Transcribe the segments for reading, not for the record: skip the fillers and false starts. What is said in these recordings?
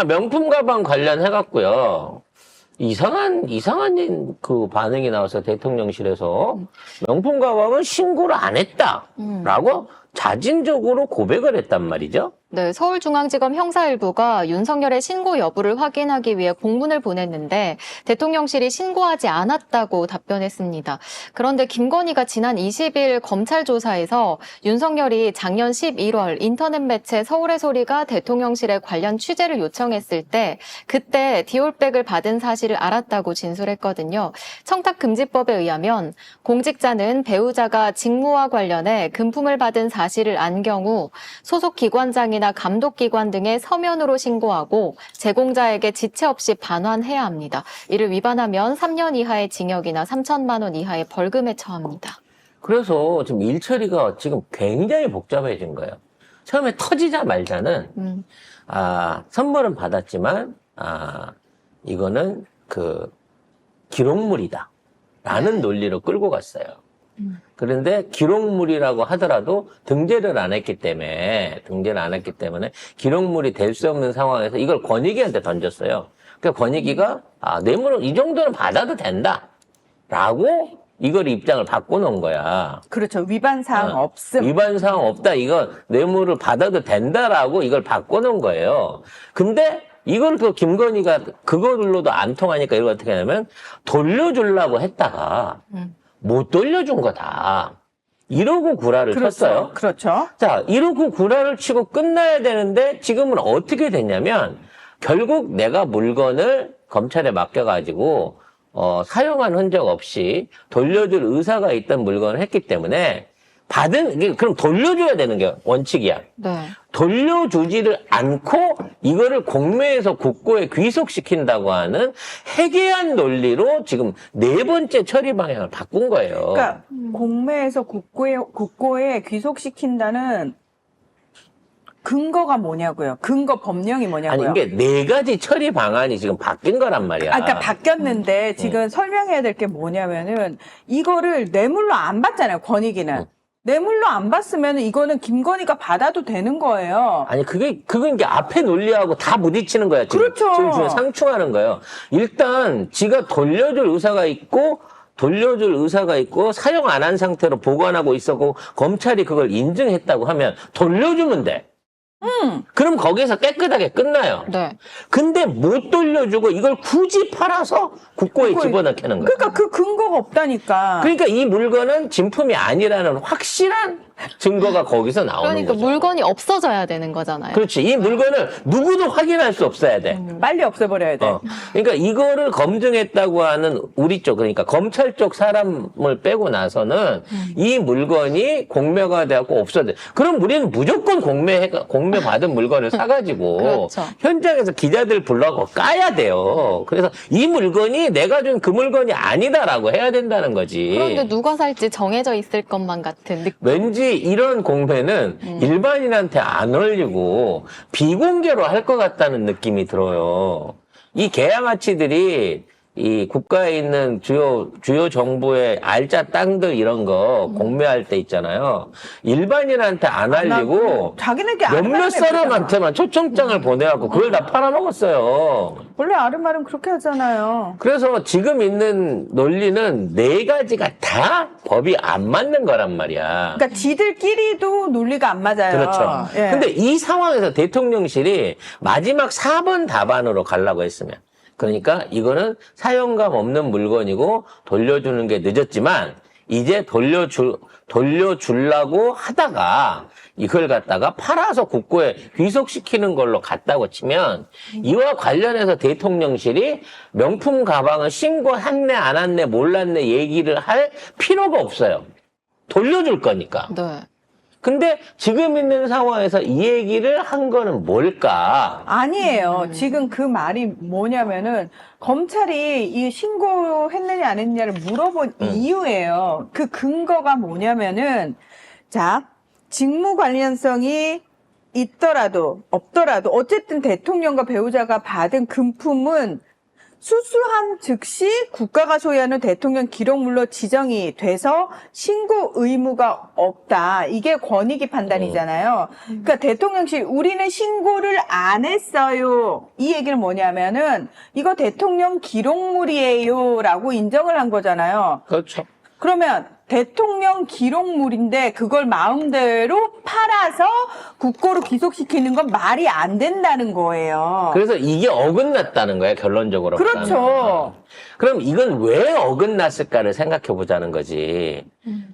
명품 가방 관련해갖고요. 이상한 그 반응이 나와서 대통령실에서 명품 가방은 신고를 안 했다라고 자진적으로 고백을 했단 말이죠. 네, 서울중앙지검 형사일부가 윤석열의 신고 여부를 확인하기 위해 공문을 보냈는데 대통령실이 신고하지 않았다고 답변했습니다. 그런데 김건희가 지난 20일 검찰 조사에서 윤석열이 작년 11월 인터넷 매체 서울의 소리가 대통령실에 관련 취재를 요청했을 때 그때 디올백을 받은 사실을 알았다고 진술했거든요. 청탁금지법에 의하면 공직자는 배우자가 직무와 관련해 금품을 받은 사실을 안 경우 소속 기관장이나 감독기관 등에 서면으로 신고하고 제공자에게 지체 없이 반환해야 합니다. 이를 위반하면 3년 이하의 징역이나 3천만 원 이하의 벌금에 처합니다. 그래서 지금 일 처리가 지금 굉장히 복잡해진 거예요. 처음에 터지자마자는 선물은 받았지만 이거는 그 기록물이다 라는 논리로 끌고 갔어요. 그런데 기록물이라고 하더라도 등재를 안 했기 때문에 기록물이 될 수 없는 상황에서 이걸 권익위한테 던졌어요. 그러니까 권익위가 뇌물을 이 정도는 받아도 된다라고 이걸 입장을 바꿔놓은 거야. 그렇죠. 위반 사항 없음. 위반 사항 없다. 이건 뇌물을 받아도 된다라고 이걸 바꿔놓은 거예요. 근데 이걸 또 김건희가 그걸로도 안 통하니까 이걸 어떻게 하냐면 돌려주려고 했다가 못 돌려준 거다. 이러고 구라를 쳤어요. 그렇죠. 자, 이러고 구라를 치고 끝나야 되는데 지금은 어떻게 됐냐면 결국 내가 물건을 검찰에 맡겨가지고 사용한 흔적 없이 돌려줄 의사가 있던 물건을 했기 때문에 그럼 돌려줘야 되는 게 원칙이야. 네. 돌려주지를 않고 이거를 공매에서 국고에 귀속시킨다고 하는 해괴한 논리로 지금 네 번째 처리 방향을 바꾼 거예요. 그러니까 공매에서 국고에 귀속시킨다는 근거가 뭐냐고요? 근거 법령이 뭐냐고요? 아니 이게 네 가지 처리 방안이 지금 바뀐 거란 말이야. 그러니까 바뀌었는데 지금 설명해야 될 게 뭐냐면은 이거를 뇌물로 안 받잖아요. 권익위는. 뇌물로 안 받으면 이거는 김건희가 받아도 되는 거예요. 아니 그건 이게 앞에 논리하고 다 부딪히는 거야. 지금, 그렇죠. 지금 상충하는 거예요. 일단 지가 돌려줄 의사가 있고 사용 안 한 상태로 보관하고 있었고 검찰이 그걸 인증했다고 하면 돌려주면 돼. 그럼 거기서 깨끗하게 끝나요. 네. 근데 못 돌려주고 이걸 굳이 팔아서 국고에 집어넣는 거예요. 그러니까 그 근거가 없다니까. 그러니까 이 물건은 진품이 아니라는 확실한 증거가 거기서 나오는 그러니까 거죠. 물건이 없어져야 되는 거잖아요. 그렇지. 이 물건을 누구도 확인할 수 없어야 돼. 빨리 없애버려야 돼. 그러니까 이거를 검증했다고 하는 우리 쪽, 그러니까 검찰 쪽 사람을 빼고 나서는 이 물건이 공매가 되고 없어져. 그럼 우리는 무조건 공매 받은 물건을 사가지고 그렇죠. 현장에서 기자들 불러고 까야 돼요. 그래서 이 물건이 내가 준 그 물건이 아니다라고 해야 된다는 거지. 그런데 누가 살지 정해져 있을 것만 같은 느낌. 왠지 이런 공매는 일반인한테 안 올리고 비공개로 할 것 같다는 느낌이 들어요. 이 계양아치들이 이 국가에 있는 주요 정부의 알짜 땅들 이런 거 공매할 때 있잖아요. 일반인한테 안 알리고 자기네끼리 몇몇 아름아름 사람한테만 초청장을 보내갖고 그걸 다 팔아먹었어요. 원래 아름아름 그렇게 하잖아요. 그래서 지금 있는 논리는 네 가지가 다 법이 안 맞는 거란 말이야. 그러니까 지들끼리도 논리가 안 맞아요. 그렇죠. 예. 근데 이 상황에서 대통령실이 마지막 4번 답안으로 가려고 했으면, 그러니까 이거는 사용감 없는 물건이고 돌려주는 게 늦었지만 이제 돌려주려고 하다가 이걸 갖다가 팔아서 국고에 귀속시키는 걸로 갔다고 치면 이와 관련해서 대통령실이 명품 가방을 신고했네 안 했네 몰랐네 얘기를 할 필요가 없어요. 돌려줄 거니까. 네. 근데 지금 있는 상황에서 이 얘기를 한 거는 뭘까? 아니에요. 지금 그 말이 뭐냐면은 검찰이 이 신고했느냐 안 했느냐를 물어본 이유예요. 그 근거가 뭐냐면은 자, 직무 관련성이 있더라도 없더라도 어쨌든 대통령과 배우자가 받은 금품은 수수한 즉시 국가가 소유하는 대통령 기록물로 지정이 돼서 신고 의무가 없다. 이게 권익위 판단이잖아요. 그러니까 대통령실 우리는 신고를 안 했어요. 이 얘기는 뭐냐면은 이거 대통령 기록물이에요라고 인정을 한 거잖아요. 그렇죠. 그러면 대통령 기록물인데 그걸 마음대로 팔아서 국고로 귀속시키는 건 말이 안 된다는 거예요. 그래서 이게 어긋났다는 거야, 결론적으로. 그렇죠. 그럼 이건 왜 어긋났을까를 생각해 보자는 거지.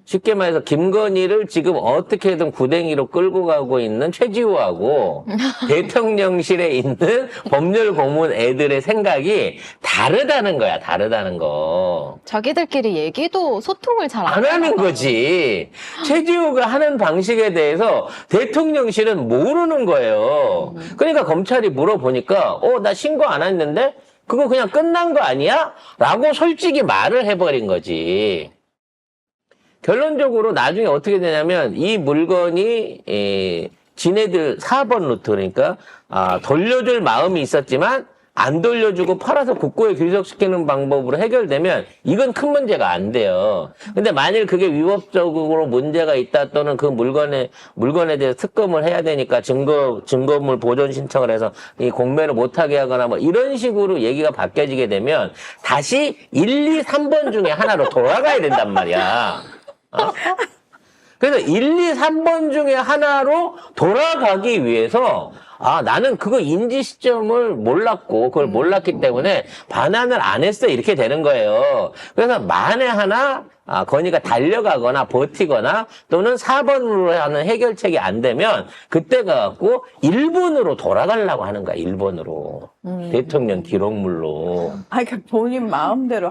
쉽게 말해서 김건희를 지금 어떻게든 구덩이로 끌고 가고 있는 최지우하고 대통령실에 있는 법률 고문 애들의 생각이 다르다는 거야, 다르다는 거. 자기들끼리 얘기도 소통을 잘 안 안 하는 거지. 최지우가 하는 방식에 대해서 대통령실은 모르는 거예요. 그러니까 검찰이 물어보니까, 나 신고 안 했는데? 그거 그냥 끝난 거 아니야? 라고 솔직히 말을 해버린 거지. 결론적으로 나중에 어떻게 되냐면, 이 물건이, 지네들 4번 루트, 그러니까, 돌려줄 마음이 있었지만, 안 돌려주고 팔아서 국고에 귀속시키는 방법으로 해결되면 이건 큰 문제가 안 돼요. 근데 만일 그게 위법적으로 문제가 있다 또는 그 물건에 대해서 특검을 해야 되니까 증거물 보존 신청을 해서 이 공매를 못하게 하거나 뭐 이런 식으로 얘기가 바뀌어지게 되면 다시 1, 2, 3번 중에 하나로 돌아가야 된단 말이야. 그래서 1, 2, 3번 중에 하나로 돌아가기 위해서 나는 그거 인지 시점을 몰랐고 그걸 몰랐기 때문에 반환을 안 했어 이렇게 되는 거예요. 그래서 만에 하나 건의가 달려가거나 버티거나 또는 4번으로 하는 해결책이 안 되면 그때 가갖고 일본으로 돌아가려고 하는 거야. 일본으로. 대통령 기록물로. 그러니까 본인 마음대로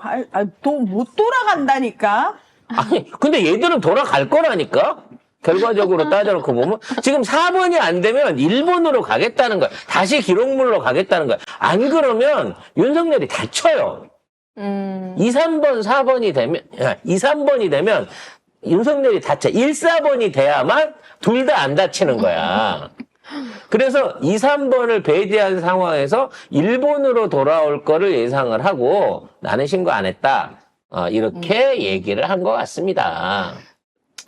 또 못 돌아간다니까. 아니 근데 얘들은 돌아갈 거라니까. 결과적으로 따져놓고 보면 지금 4번이 안 되면 일본으로 가겠다는 거야. 다시 기록물로 가겠다는 거야. 안 그러면 윤석열이 다쳐요. 2, 3번, 4번이 되면 2, 3번이 되면 윤석열이 다쳐. 1, 4번이 돼야만 둘 다 안 다치는 거야. 그래서 2, 3번을 배제한 상황에서 일본으로 돌아올 거를 예상을 하고 나는 신고 안 했다. 이렇게 얘기를 한 것 같습니다.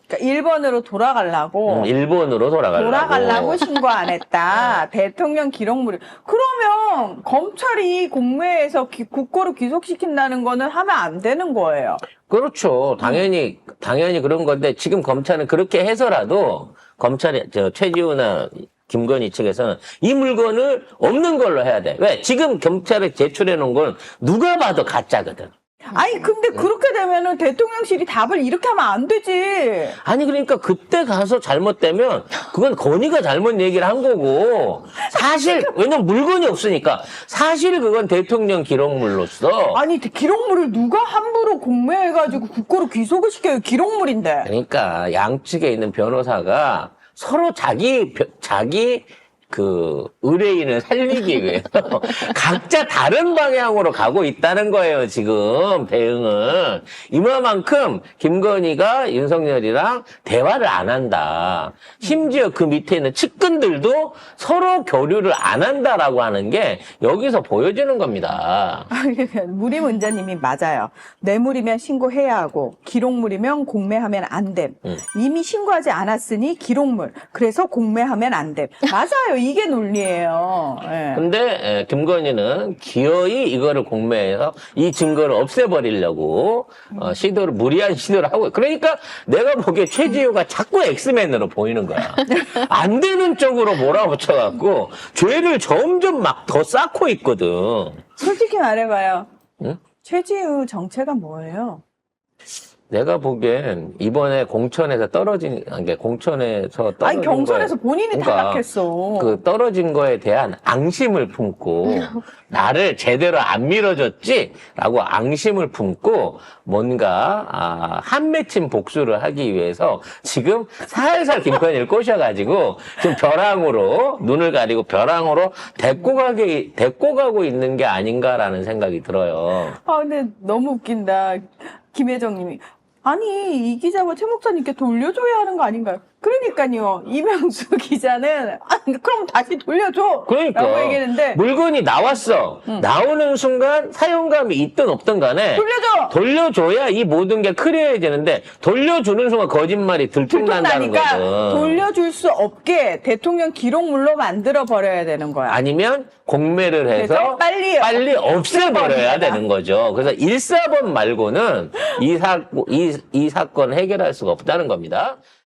그러니까 일본으로 돌아가려고. 일본으로 돌아가려고 신고 안 했다. 대통령 기록물. 그러면 검찰이 공매에서 국고로 귀속시킨다는 거는 하면 안 되는 거예요. 그렇죠. 당연히 그런 건데 지금 검찰은 그렇게 해서라도 검찰이 최지우나 김건희 측에서는 이 물건을 없는 걸로 해야 돼. 왜? 지금 검찰에 제출해 놓은 건 누가 봐도 가짜거든. 아니 근데 그렇게 되면은 대통령실이 답을 이렇게 하면 안 되지. 아니 그러니까 그때 가서 잘못되면 그건 건의가 잘못 얘기를 한 거고 사실 왜냐면 물건이 없으니까 사실 그건 대통령 기록물로서 아니 기록물을 누가 함부로 공매해가지고 국고로 귀속을 시켜요. 기록물인데. 그러니까 양측에 있는 변호사가 서로 자기 그 의뢰인을 살리기 위해서 각자 다른 방향으로 가고 있다는 거예요. 지금 대응은 이만큼 김건희가 윤석열이랑 대화를 안 한다. 심지어 그 밑에 있는 측근들도 서로 교류를 안 한다라고 하는 게 여기서 보여지는 겁니다. 무리문자님이 맞아요. 뇌물이면 신고해야 하고 기록물이면 공매하면 안 됨. 이미 신고하지 않았으니 기록물. 그래서 공매하면 안 됨. 맞아요. 이게 논리예요. 예. 근데 김건희는 기어이 이거를 공매해서 이 증거를 없애버리려고 무리한 시도를 하고 그러니까 내가 보기에 최지우가 자꾸 엑스맨으로 보이는 거야. 안 되는 쪽으로 몰아붙여갖고 죄를 점점 막 더 쌓고 있거든. 솔직히 말해봐요. 응? 최지우 정체가 뭐예요? 내가 보기엔 이번에 공천에서 떨어진 아니 경선에서 거에, 본인이 그러니까 탈락했어. 그 떨어진 거에 대한 앙심을 품고 나를 제대로 안 밀어줬지라고 앙심을 품고 뭔가 한 맺힌 복수를 하기 위해서 지금 살살 김건희를 꼬셔가지고 지금 벼랑으로 눈을 가리고 벼랑으로 데리고 가고 있는 게 아닌가라는 생각이 들어요. 근데 너무 웃긴다. 김혜정님이 아니 이 기자와 최 목사님께 돌려줘야 하는 거 아닌가요? 그러니까요. 이명수 기자는 그럼 다시 돌려줘. 그러니까 라고 얘기했는데 물건이 나왔어. 나오는 순간 사용감이 있든 없든 간에 돌려줘. 돌려줘야 이 모든 게 클리어해야 되는데 돌려주는 순간 거짓말이 들통난다는 들통나니까 거죠. 돌려줄 수 없게 대통령 기록물로 만들어 버려야 되는 거야. 아니면 공매를 해서 그래서 빨리 없애버려야 되는 거죠. 그래서 1사번 말고는 이 사건 해결할 수가 없다는 겁니다.